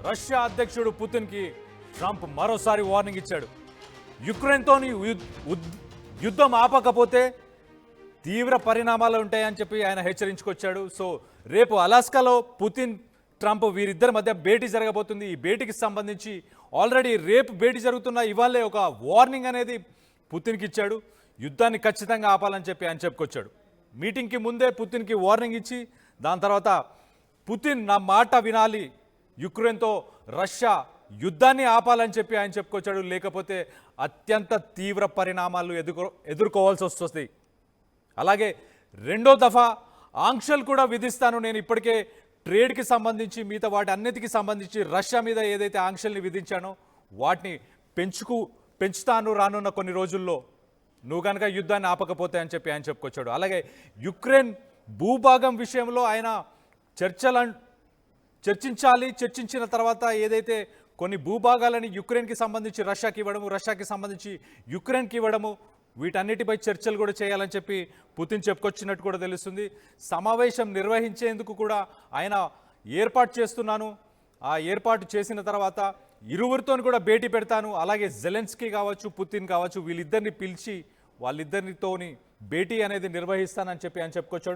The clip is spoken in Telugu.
రష్యా అధ్యక్షుడు పుతిన్కి ట్రంప్ మరోసారి వార్నింగ్ ఇచ్చాడు. యుక్రెయిన్తోని యుద్ధం ఆపకపోతే తీవ్ర పరిణామాలు ఉంటాయని చెప్పి ఆయన హెచ్చరించుకొచ్చాడు. సో రేపు అలాస్కాలో పుతిన్ ట్రంప్ వీరిద్దరి మధ్య భేటీ జరగబోతుంది. ఈ భేటీకి సంబంధించి ఆల్రెడీ రేపు భేటీ జరుగుతున్న ఇవాళే ఒక వార్నింగ్ అనేది పుతిన్కి ఇచ్చాడు. యుద్ధాన్ని ఖచ్చితంగా ఆపాలని చెప్పి ఆయన చెప్పుకొచ్చాడు. మీటింగ్కి ముందే పుతిన్కి వార్నింగ్ ఇచ్చి దాని తర్వాత పుతిన్ నా మాట వినాలి, యుక్రెయిన్తో రష్యా యుద్ధాన్ని ఆపాలని చెప్పి ఆయన చెప్పుకొచ్చాడు. లేకపోతే అత్యంత తీవ్ర పరిణామాలు ఎదుర్కోవాల్సి వస్తుంది. అలాగే రెండో దఫా ఆంక్షలు కూడా విధిస్తాను. నేను ఇప్పటికే ట్రేడ్కి సంబంధించి మిగతా వాటి అన్నిటికీ సంబంధించి రష్యా మీద ఏదైతే ఆంక్షల్ని విధించానో వాటిని పెంచుతాను రానున్న కొన్ని రోజుల్లో, నువ్వు కనుక యుద్ధాన్ని ఆపకపోతే అని చెప్పి ఆయన చెప్పుకొచ్చాడు. అలాగే యుక్రెయిన్ భూభాగం విషయంలో ఆయన చర్చించిన తర్వాత ఏదైతే కొన్ని భూభాగాలని యుక్రెయిన్కి సంబంధించి రష్యాకి ఇవ్వడము, రష్యాకి సంబంధించి యుక్రెయిన్కి ఇవ్వడము, వీటన్నిటిపై చర్చలు కూడా చేయాలని చెప్పి పుతిన్ చెప్పుకొచ్చినట్టు కూడా తెలుస్తుంది. సమావేశం నిర్వహించేందుకు కూడా ఆయన ఏర్పాటు చేస్తున్నాను, ఆ ఏర్పాటు చేసిన తర్వాత ఇరువురితో కూడా భేటీ పెడతాను, అలాగే జెలెన్స్కీ కావచ్చు పుతిన్ కావచ్చు వీళ్ళిద్దరిని పిలిచి వాళ్ళిద్దరితోని భేటీ అనేది నిర్వహిస్తానని చెప్పి ఆయన చెప్పుకొచ్చాడు.